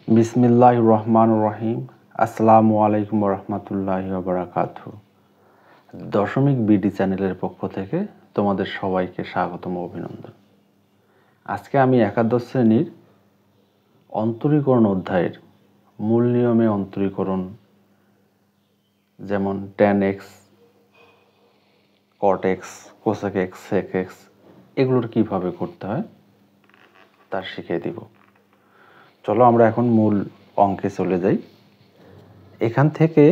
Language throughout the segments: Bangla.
বিসমিল্লাহির রহমানির রহিম। আসসালামু আলাইকুম রহমতুল্লাহি ওয়া বারাকাতুহু। দশমিক বিডি চ্যানেলের পক্ষ থেকে তোমাদের সবাইকে স্বাগতম ও অভিনন্দন। আজকে আমি একাদশ শ্রেণীর অন্তরীকরণ অধ্যায়ের মূল নিয়মে অন্তরীকরণ, যেমন tan x, cot x, cosec x, sec x এগুলোর কিভাবে করতে হয় তা শিখিয়ে দিব। চলো আমরা এখন মূল অঙ্কে চলে যাই। এখান থেকে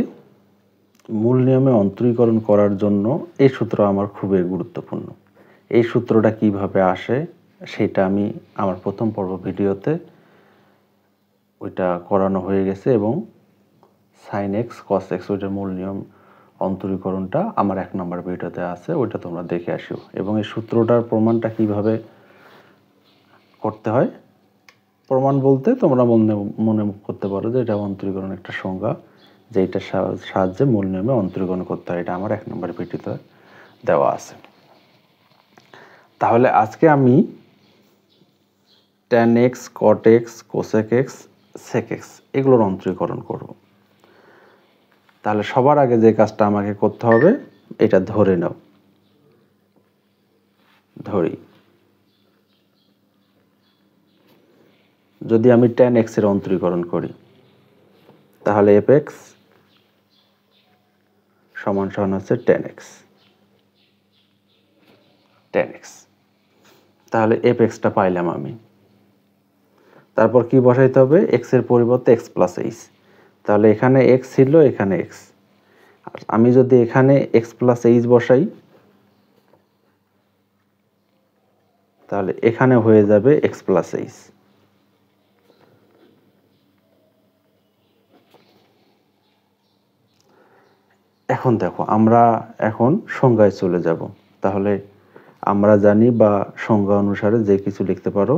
মূল নিয়মে অন্তরীকরণ করার জন্য এই সূত্র আমার খুবই গুরুত্বপূর্ণ। এই সূত্রটা কিভাবে আসে সেটা আমি আমার প্রথম পর্ব ভিডিওতে ওইটা করানো হয়ে গেছে, এবং sin x cos x ওইটার মূল নিয়ম অন্তরীকরণটা আমার 1 নম্বর ভিডিওতে আছে, ওইটা তোমরা দেখে আসিও। এবং এই সূত্রটার প্রমাণটা কিভাবে করতে হয়, প্রমাণ বলতে তোমরা মনে করতে পারো যে এটা অন্তরীকরণ একটা সংজ্ঞা, যেটার সাহায্যে মূল নিয়মে অন্তরীকরণ করতে হয়। এটা আমার 1 নম্বর ভিডিওতে দেওয়া আছে। তাহলে আজকে আমি tan x, cot x, cosec x, sec x এগুলোর অন্তরীকরণ করব। তাহলে সবার আগে যে কাজটা আমাকে করতে হবে, এটা ধরে নাও। ধরি যদি আমি tan x এর অন্তরীকরণ করি, তাহলে fx সমান সমান হচ্ছে tan x। তাহলে fx-টা পাইলাম আমি। তারপর কি বসাইতে হবে? x এর পরিবর্তে x প্লাস h। তাহলে এখানে x ছিল, এখানে x। আর আমি যদি এখানে x প্লাস h বসাই, তাহলে এখানে হয়ে যাবে x প্লাস h। এখন দেখো, আমরা এখন সংজ্ঞায় চলে যাব। তাহলে আমরা জানি বা সংজ্ঞা অনুসারে যে কিছু লিখতে পারো,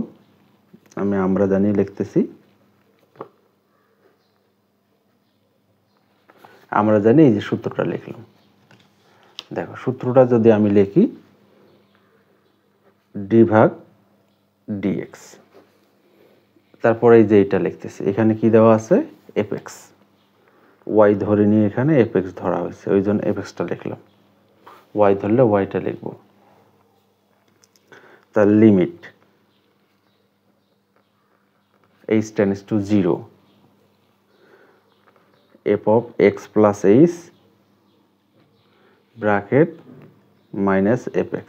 আমরা জানি লিখতেছি। আমরা জানি এই যে সূত্রটা লিখলাম। দেখো সূত্রটা যদি আমি লিখি d ভাগ dx, তারপরে এই যে এটা লিখতেছি, এখানে কি দেওয়া আছে? fx। y ধরে নিয়ে এখানে fx ধরা হয়েছে, ওই জন্য fx-টা লিখলাম। y ধরলে y-টা লিখব। তার limit h tends to 0 f of x plus h bracket minus fx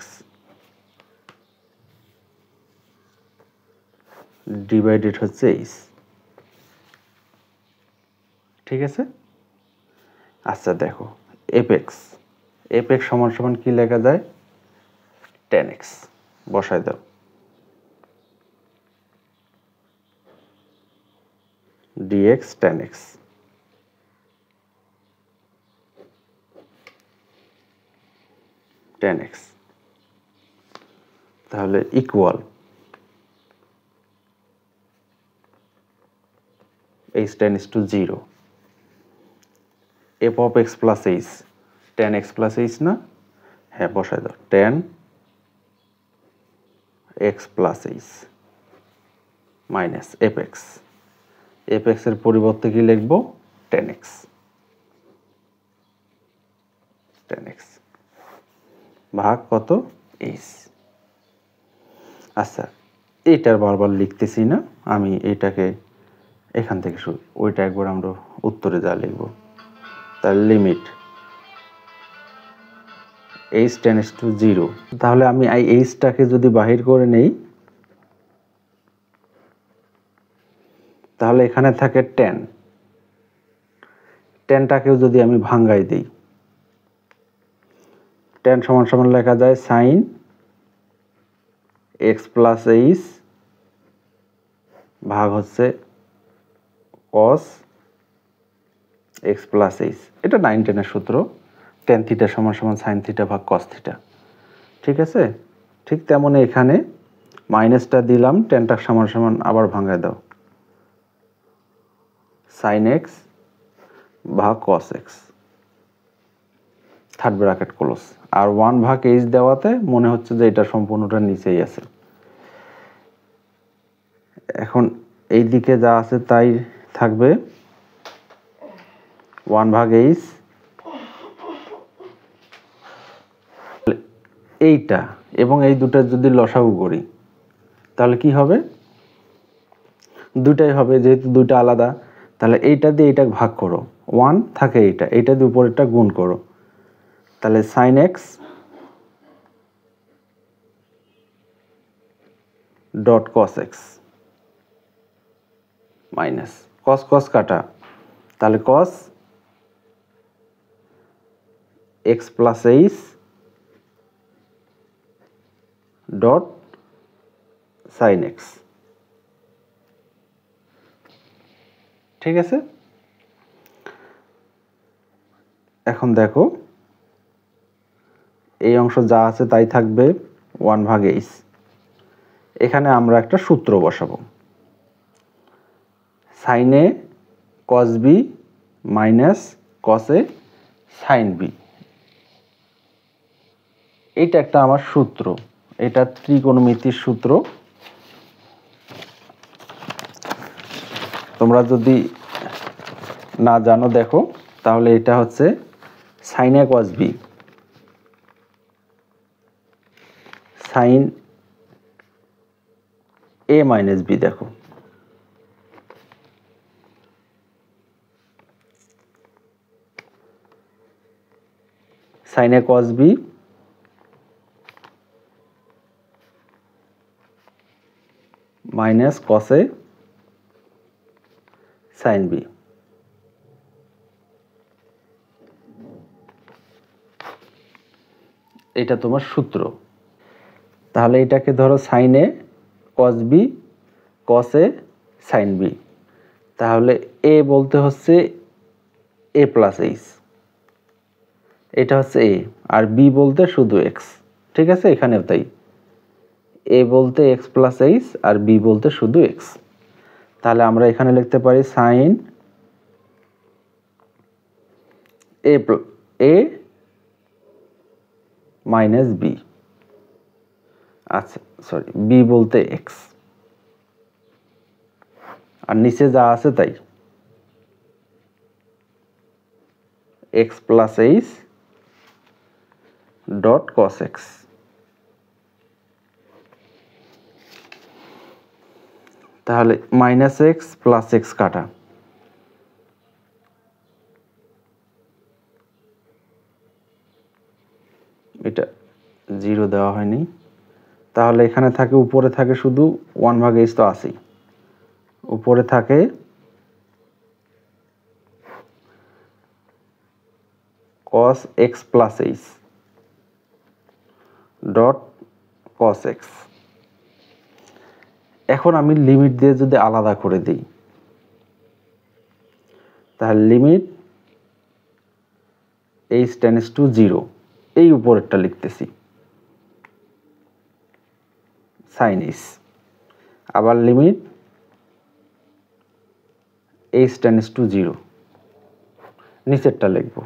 divided হচ্ছে h। ঠিক আছে? আচ্ছা দেখো, fx সমান সমান কি লেখা যায়? tan x বসাই দাও। dx tan x। তাহলে equal h tends to 0 f of x plus h, tan x plus h না? হ্যাঁ, বসাই দাও tan x plus h minus fx। fx এর পরিবর্তে কি লিখবো? tan x ভাগ কত? h। আচ্ছা, এইটার বারবার লিখতেছি না, আমি এইটাকে এখান থেকে শুরু, ওইটা একবার আমরা উত্তরে যা লিখব। তার লিমিট h tends to 0। তাহলে আমি এই h-টাকে যদি বাহির করে নেই, তাহলে এখানে থাকে tan-টাকেও যদি আমি ভাঙ্গাই দিই, tan সমান সমান লেখা যায় sin x প্লাস h ভাগ হচ্ছে cos x প্লাস h। এটা 9-10 সূত্র, tan থিটা সমান সমান sin থিটা ভাগ cos থিটা। ঠিক আছে? ঠিক তেমনি এখানে মাইনাসটা দিলাম, tan-টা সমান সমান আবার ভাঙায় দাও sin x ভাগ cos x, third bracket close. আর 1 ভাগ h দেওয়াতে মনে হচ্ছে যে এটা সম্পূর্ণটা নিচেই আছে। এখন এই দিকে যা আছে তাই থাকবে 1/h। এইটা এবং এই দুটো যদি লসাগু করি তাহলে কি হবে, দুটাই হবে, যেহেতু দুইটা আলাদা। তাহলে এইটা দিয়ে এইটা ভাগ করো, 1 থাকে এইটা দিয়ে উপরেরটা গুণ করো, তাহলে sin x dot cos x minus cos cos কাটা, তাহলে cos x plus h dot sin x। ঠিক আছে, এখন দেখো এই অংশ যা আছে তাই থাকবে 1/h। এখানে আমরা একটা সূত্র বসাবো, sin a cos b minus cos a sin b। এটা একটা আমার সূত্র, এটা ত্রিকোণমিতির সূত্র। তোমরা যদি না জানো দেখো, তাহলে এটা হচ্ছে sin a cos b sin a minus b। দেখো sin a cos b minus cos a sin b। এটা তোমার সূত্র। তাহলে এটাকে ধরো sin a cos b cos a sin b। তাহলে a বলতে হচ্ছে a প্লাস h, এটা হচ্ছে a, আর b বলতে শুধু x। ঠিক আছে, এখানেও তাই, a বলতে x প্লাস h আর b বলতে শুধু x। তাহলে আমরা এখানে লিখতে পারি sin a মাইনাস b, আচ্ছা সরি, b বলতে x, আর নিচে যা আছে তাই x plus h dot cos x। তাহলে মাইনাস x প্লাস x কাটা, এটা 0 দেওয়া হয়নি। তাহলে এখানে থাকে, উপরে থাকে শুধু 1/h তো আছেই, উপরে থাকে cos x plus h dot cos x। এখন আমি লিমিট দিয়ে যদি আলাদা করে দিই, তাহলে লিমিট h টেন্ডস টু 0, এই উপরেরটা লিখতেছি sin h, আবার লিমিট h টেন্ডস টু 0, নিচেরটা লিখব।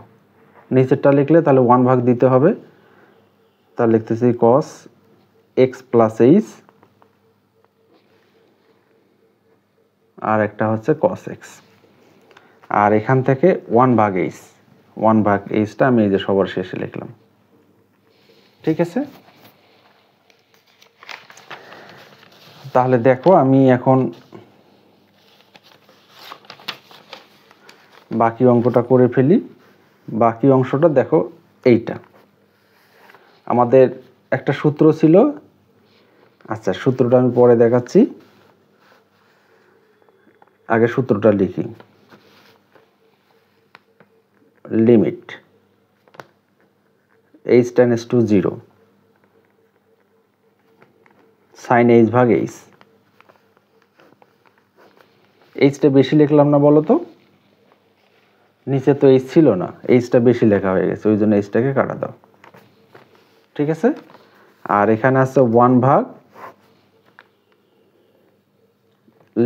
নিচেরটা লিখলে তাহলে 1 ভাগ দিতে হবে, তাহলে লিখতেছি cos x প্লাস h আর একটা হচ্ছে cos x, আর এখান থেকে 1/h, 1/hটা আমি এই যে সবার শেষে লিখলাম। ঠিক আছে, তাহলে দেখো আমি এখন বাকি অঙ্কটা করে ফেলি। বাকি অংশটা দেখো, এইটা আমাদের একটা সূত্র ছিল। আচ্ছা, সূত্রটা আমি পরে দেখাচ্ছি, আগে সূত্রটা লিখি। Limit h tends to 0 sin h ভাগ h। এইচটা বেশি লিখলাম না বলো তো, নিচে তো h ছিল না, এইচটা বেশি লেখা হয়ে গেছে, ওই জন্য এইচটাকে কাটা দাও। ঠিক আছে, আর এখানে আছে 1 ভাগ,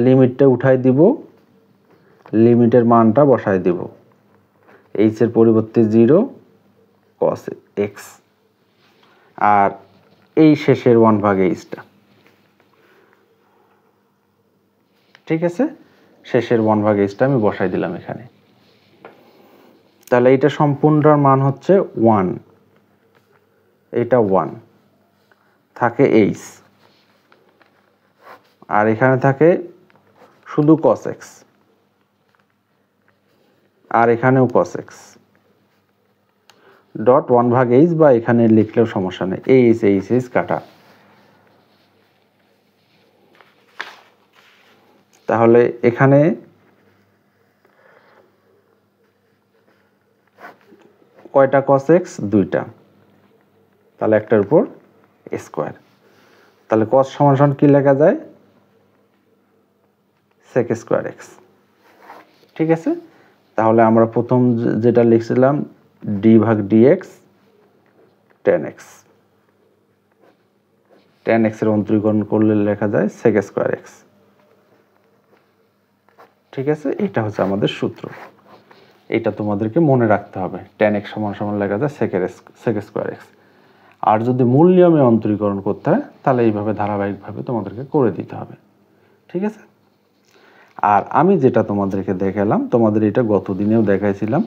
লিমিটটা উঠাই দিব, লিমিটের মানটা বসাই দিব, h এর পরিবর্তে 0 cos x, আর এই শেষের 1/hটা। ঠিক আছে, শেষের 1/h আমি বসাই দিলাম এখানে। তাহলে এটা সম্পূর্ণটার মান হচ্ছে 1, এটা 1 থাকে h, আর এখানে থাকে শুধু cos x, আর এখানেও cos x ডট 1/h, বা এখানে লিখলেও সমস্যা নেই, h কাটা। তাহলে এখানে কয়টা cos x? 2টা, তাহলে একটার উপর স্কয়ার। তাহলে cos সমান সমান কি লেখা যায়? sec square x। ঠিক আছে, তাহলে আমরা প্রথম যেটা লিখছিলাম d/dx tan x, tan x এর অন্তরীকরণ করলে লেখা যায় sec স্কয়ার x। ঠিক আছে, এটা হচ্ছে আমাদের সূত্র, এটা তোমাদেরকে মনে রাখতে হবে। tan x সমান সমান লেখা যায় sec স্কয়ার x। আর যদি মূল নিয়মে অন্তরীকরণ করতে হয় তাহলে এইভাবে ধারাবাহিকভাবে তোমাদেরকে করে দিতে হবে। ঠিক আছে, আর আমি যেটা তোমাদেরকে দেখালাম, তোমাদের এটা গত দিনেও দেখাইছিলাম,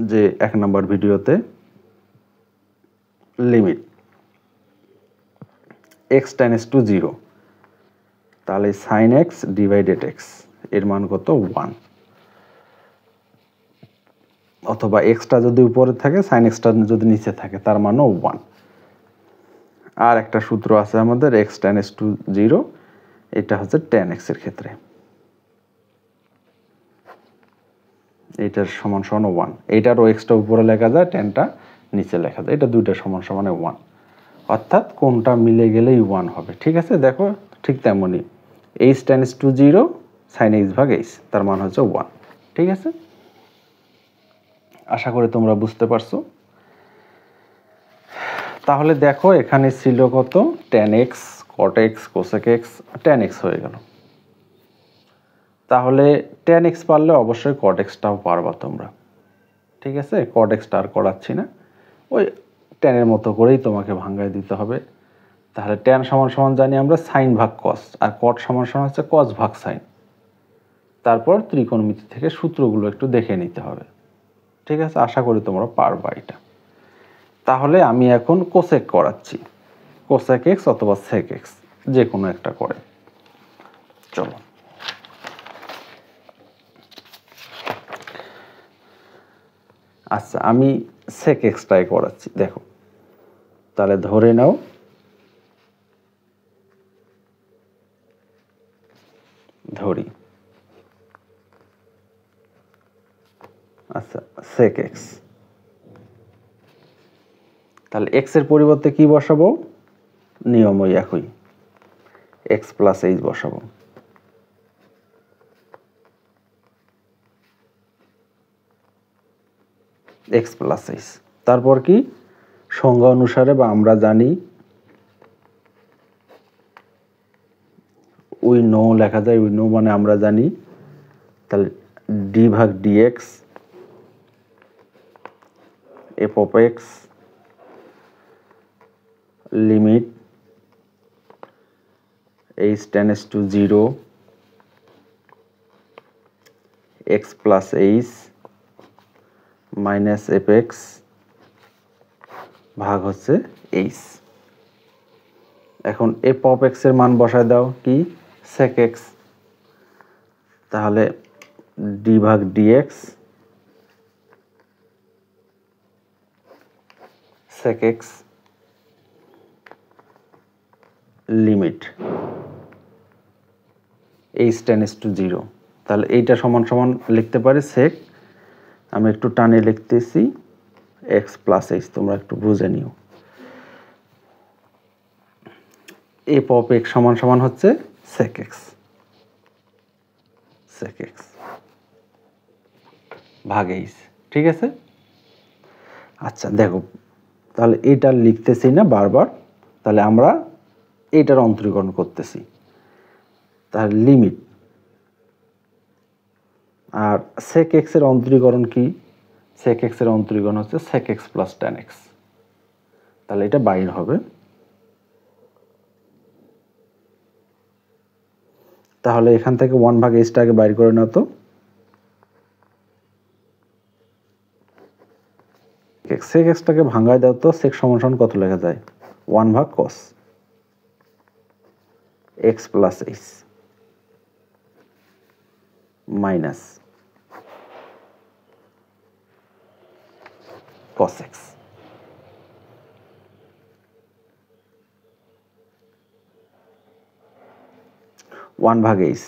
যে 1 নম্বর ভিডিওতে লিমিট x টেন্ডস টু 0, তাহলে sin x ডিভাইডেড x এর মান কত? 1, অথবা xটা যদি উপরে থাকে sin xটা যদি নিচে থাকে তার মানও 1। আর একটা সূত্র আছে আমাদের x টেন্ডস টু 0, এটা হচ্ছে tan x এর ক্ষেত্রে, এটার সমান সমান 1, এটারও xটা উপরে লেখা যায়, tanটা নিচে লেখা যায়, এটা দুইটা সমান সমানে 1, অর্থাৎ কোনটা মিলে গেলেই 1 হবে। ঠিক আছে, দেখো ঠিক তেমনই h tends to 0 sin h/h, তার মান হচ্ছে 1। ঠিক আছে, আশা করি তোমরা বুঝতে পারছো। তাহলে দেখো এখানে ছিল কত? tan x, cot x, cosec x, tan x হয়ে গেল। তাহলে tan x পারলে অবশ্যই cot x-টাও পারবা তোমরা। ঠিক আছে, cot x-টা আর করাচ্ছি না, ওই tan এর মতো করেই তোমাকে ভাঙায় দিতে হবে। তাহলে tan সমান সমান জানি আমরা sin ভাগ cos, আর cot সমান সমান হচ্ছে cos ভাগ sin। তারপর ত্রিকোণমিতি থেকে সূত্রগুলো একটু দেখে নিতে হবে। ঠিক আছে, আশা করি তোমরা পারবা এটা। তাহলে আমি এখন কোসেক করাচ্ছি, কোসেক x অথবা sec x, যে কোনো একটা করে। চলো, আচ্ছা আমি sec x-টাই করাচ্ছি। দেখো, তাহলে ধরে নাও ধরি, আচ্ছা sec x, তাহলে x এর পরিবর্তে কি বসাবো? নিয়ম ওই একই, x প্লাস h বসাবো। x প্লাস h, তারপর কি সংজ্ঞা অনুসারে বা আমরা জানি উই নো লেখা যায়, উই নো মানে আমরা জানি, তাহলে d/dx f of x limit h tends to 0 x plus h minus fx ভাগ হচ্ছে h। এখন f of x এর মান বসায় দাও, কি? sec x, তাহলে d/dx sec x limit h tends to 0, তাহলে এইটা সমান সমান লিখতে পারি sec, আমি একটু টানে লিখতেছি x প্লাস h, তোমরা একটু বুঝে নিও। f of x সমান সমান হচ্ছে sec x, sec x ভাগ h। ঠিক আছে, আচ্ছা দেখো, তাহলে এটা লিখতেছি না বারবার, তাহলে আমরা এটার অন্তরীকরণ করতেছি, তার লিমিট। আর sec x এর অন্তরীকরণ কি? sec x এর অন্তরীকরণ হচ্ছে sec x plus tan x, তাহলে এটা বাইর হবে তাহলে এখান থেকে 1/h-টাকে বাইর করে নাও তো। sec x-টাকে ভাঙায় দাও তো, sec সমান কত লেখা যায়? 1/cos x plus h minus cos x। One ভাগ এইচ,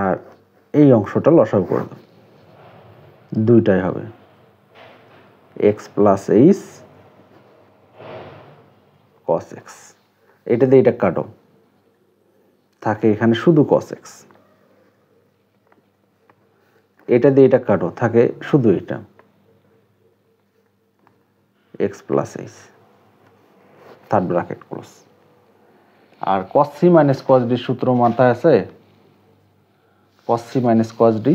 আর এই অংশটা লসাগু করে দাও, দুইটাই হবে x plus H cos x. এটা দিয়ে এটা কাটো, থাকে এখানে শুধু কস এক্স। এটা দিয়ে এটা কাটো, থাকে শুধু এটা x plus h, third bracket close. আর cos c minus cos d সূত্র মাথায় আছে? cos c minus cos d,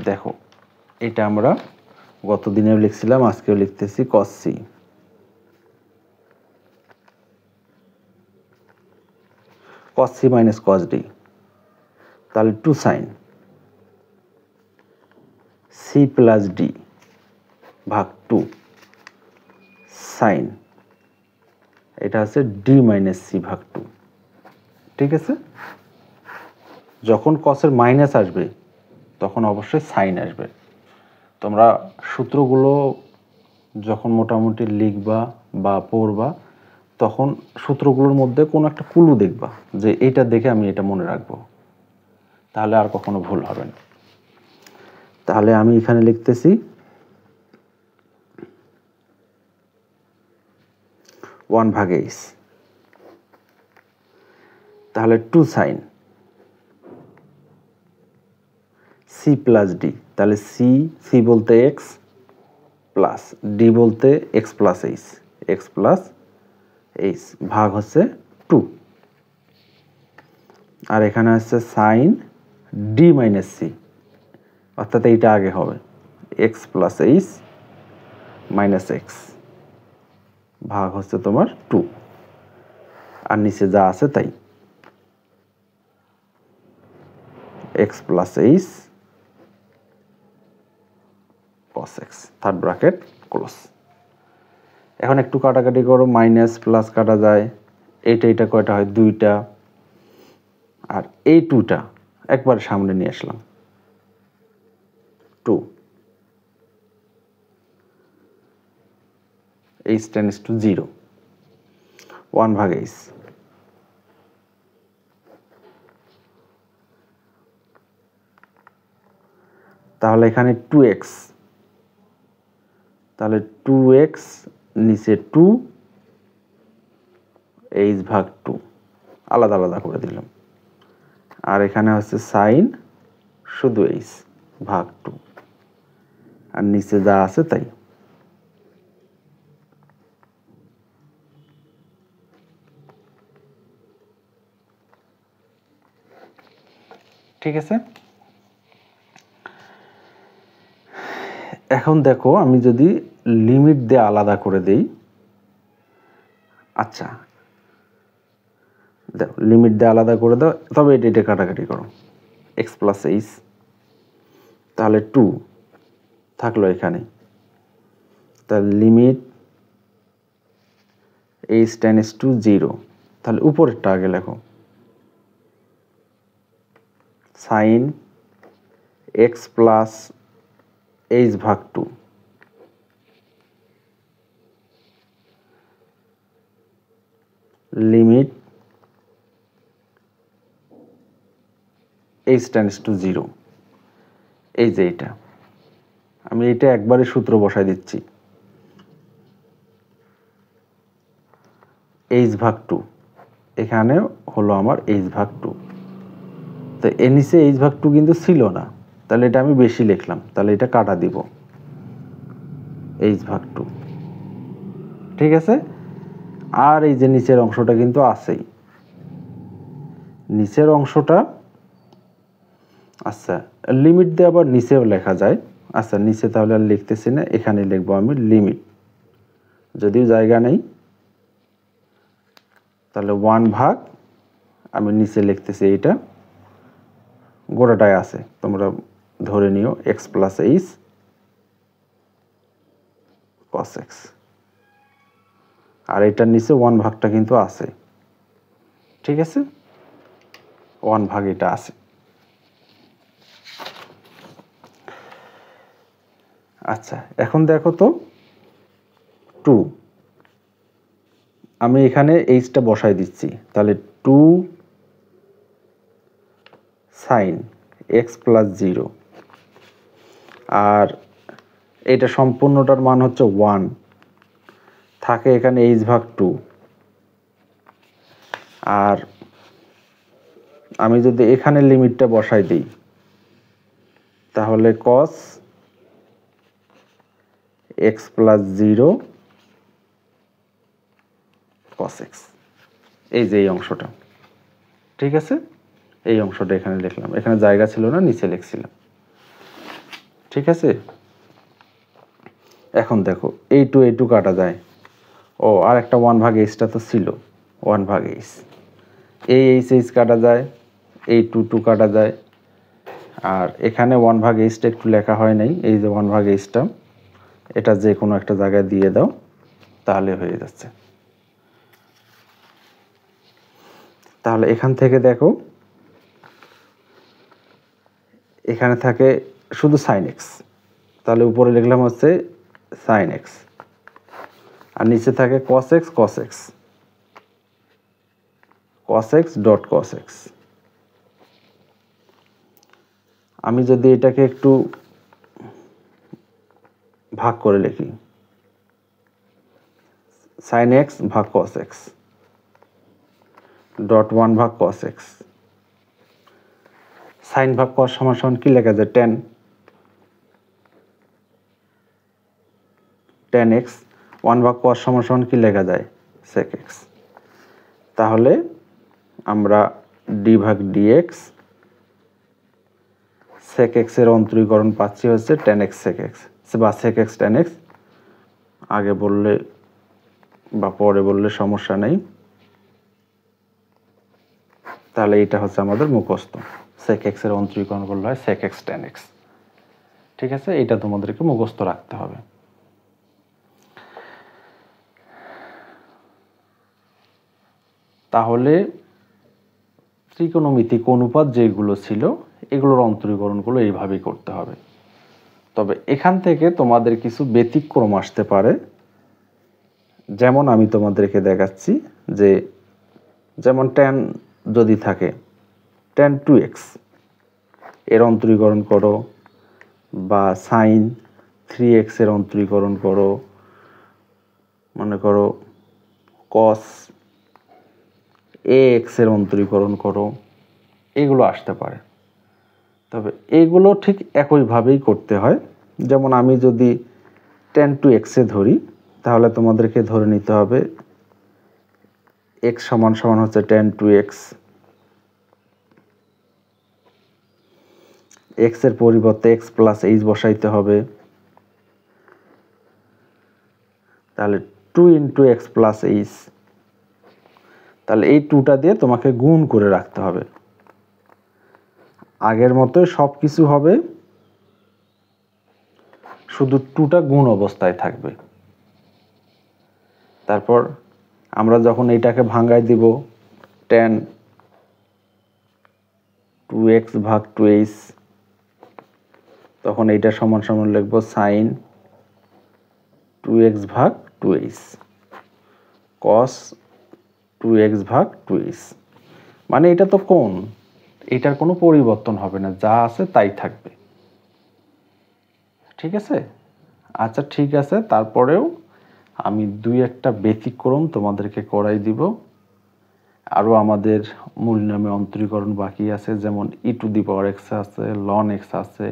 দেখো এটা আমরা গত দিনেও লিখছিলাম, আজকেও লিখতেছি। cos c minus cos d, তাহলে 2 sin c প্লাস d ভাগ 2 sin, এটা আছে d মাইনাস c ভাগ 2। ঠিক আছে, যখন কসের মাইনাস আসবে তখন অবশ্যই সাইন আসবে। তোমরা সূত্রগুলো যখন মোটামুটি লিখবা বা পড়বা, তখন সূত্রগুলোর মধ্যে কোনো একটা ক্লু দেখবা যে এইটা দেখে আমি এটা মনে রাখবো, তাহলে আর কখনো ভুল হবে না। তাহলে আমি এখানে লিখতেছি 1/h, তাহলে 2 sin c প্লাস d, তাহলে c বলতে x প্লাস d বলতে x প্লাস h ভাগ হচ্ছে 2, আর এখানে হচ্ছে sin d মাইনাস c, অর্থাৎ এইটা আগে হবে x plus h minus x ভাগ হচ্ছে তোমার 2, আর নিচে যা আছে তাই x plus h cos x, third bracket close. এখন একটু কাটাকাটি করো, মাইনাস প্লাস কাটা যায়, এইটা কয়টা হয়? 2টা, আর এই 2টা একবার সামনে নিয়ে আসলাম 2, h tends to 0, 1/h। তাহলে এখানে 2x, তাহলে 2x নিচে 2 h ভাগ 2 আলাদা আলাদা করে দিলাম, আর এখানে হচ্ছে সাইন শুধু h ভাগ 2, আর নিচে যা আছে তাই। ঠিক আছে, এখন দেখো আমি যদি লিমিট দিয়ে আলাদা করে দেই, আচ্ছা দেখো লিমিট দিয়ে আলাদা করে দাও, তবে এটা কাটাকাটি করো, x প্লাস h, তাহলে 2 থাকলো এখানে, তাহলে লিমিট h tends to 0, তাহলে উপরেরটা আগে লেখো, সাইন x প্লাস h ভাগ 2 লিমিট h tends to 0। এই যে এটা, আমি এটা একবারে সূত্র বসাই দিচ্ছি, h ভাগ 2 এখানে হলো আমার h ভাগ 2, তো এর নিচে h ভাগ 2 কিন্তু ছিল না, তাহলে এটা আমি বেশি লিখলাম, তাহলে এটা কাটা দিব h ভাগ 2। ঠিক আছে, আর এই যে নিচের অংশটা কিন্তু আছেই, নিচের অংশটা, আচ্ছা লিমিট দিয়ে আবার নিচেও লেখা যায়, আচ্ছা নিচে তাহলে আর লিখতেছি না, এখানে লিখবো আমি লিমিট, যদিও জায়গা নেই, তাহলে 1 ভাগ, আমি নিচে লিখতেছি এইটা গোটাটাই আছে, তোমরা ধরে নিও x plus H cos x, আর এটার নিচে 1 ভাগটা কিন্তু আছে, ঠিক আছে, 1 ভাগ এটা আছে। আচ্ছা, এখন দেখো তো 2, আমি এখানে এইচটা বসাই দিচ্ছি, তাহলে 2 sin x প্লাস 0, আর এটা সম্পূর্ণটার মান হচ্ছে 1, থাকে এখানে h ভাগ 2, আর আমি যদি এখানে লিমিটটা বসাই দিই তাহলে cos x plus 0 cos x, এই যে এই অংশটা, ঠিক আছে, এই অংশটা এখানে লিখলাম, এখানে জায়গা ছিল না, নিচে লিখছিলাম, ঠিক আছে। এখন দেখো এই টু কাটা যায়, ও আর একটা 1 ভাগ এইচটা তো ছিল, 1 ভাগ এইচ, এই এইচ কাটা যায়, এই টু কাটা যায়, আর এখানে 1 ভাগ এইচটা একটু লেখা হয় নাই, এই যে 1 ভাগ এইচটা, এটা যে কোনো একটা জায়গায় দিয়ে দাও তাহলে হয়ে যাচ্ছে। তাহলে এখান থেকে দেখো এখানে থাকে শুধু sin x, তাহলে উপরে লিখলাম হচ্ছে sin x, আর নিচে থাকে cos x dot cos x। আমি যদি এটাকে একটু ভাগ করে লিখি, sin x ভাগ cos x ডট 1 ভাগ cos x, sin ভাগ cos সমান সমান কি লেখা যায়, tan x, 1 ভাগ cos সমান সমান কি লেখা যায়, sec x। তাহলে আমরা d ভাগ dx sec x এর অন্তরীকরণ পাচ্ছি হচ্ছে tan x sec x বা sec x tan x, আগে বললে বা পরে বললে সমস্যা নেই। তাহলে এটা হচ্ছে আমাদের মুখস্থ, sec x এর অন্তরীকরণ করলে হয় sec x tan x, ঠিক আছে, এটা তোমাদেরকে মুখস্থ রাখতে হবে। তাহলে ত্রিকোণমিতিক অনুপাত যেগুলো ছিল এগুলোর অন্তরীকরণগুলো এইভাবেই করতে হবে। তবে এখান থেকে তোমাদের কিছু ব্যতিক্রম আসতে পারে, যেমন আমি তোমাদেরকে দেখাচ্ছি যে যেমন tan যদি থাকে tan 2x এর অন্তরীকরণ করো, বা sin 3x এর অন্তরীকরণ করো, মনে করো cos ax এর অন্তরীকরণ করো, এগুলো আসতে পারে। তবে এগুলো ঠিক একইভাবেই করতে হয়। যেমন আমি যদি tan 2x এ ধরি তাহলে তোমাদেরকে ধরে নিতে হবে x সমান সমান হচ্ছে tan 2x, x এর পরিবর্তে x প্লাস h বসাইতে হবে, তাহলে 2 ইন্টু এক্স প্লাস এইচ, তাহলে এই 2টা দিয়ে তোমাকে গুণ করে রাখতে হবে, আগের মতোই সব কিছু হবে, শুধু 2টা গুণ অবস্থায় থাকবে। তারপর আমরা যখন এইটাকে ভাঙায় দিব tan 2x ভাগ 2h, তখন এইটা সমান সমান লিখব sin 2x ভাগ 2h cos 2x ভাগ 2h, মানে এটা তো কোণ, এটার কোনো পরিবর্তন হবে না, যা আছে তাই থাকবে, ঠিক আছে। আচ্ছা ঠিক আছে, তারপরেও আমি 2-1টা ব্যতিক্রম তোমাদেরকে করাই দিব। আরও আমাদের মূল নামে অন্তরীকরণ বাকি আছে, যেমন e to the power x আছে, ln x আছে,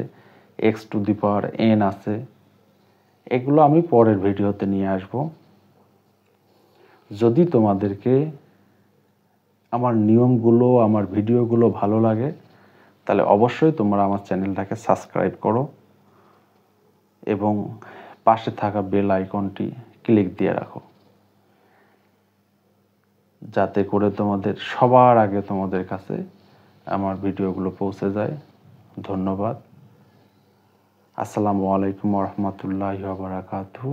x to the power n আছে, এগুলো আমি পরের ভিডিওতে নিয়ে আসব। যদি তোমাদেরকে আমার নিয়মগুলো, আমার ভিডিওগুলো ভালো লাগে তাহলে অবশ্যই তোমরা আমার চ্যানেলটাকে সাবস্ক্রাইব করো এবং পাশে থাকা বেল আইকনটি ক্লিক দিয়ে রাখো। যাতে করে তোমাদের সবার আগে তোমাদের কাছে আমার ভিডিওগুলো পৌঁছে যায়। ধন্যবাদ। আসসালামু আলাইকুম ওয়া রাহমাতুল্লাহি ওয়া বারাকাতুহু।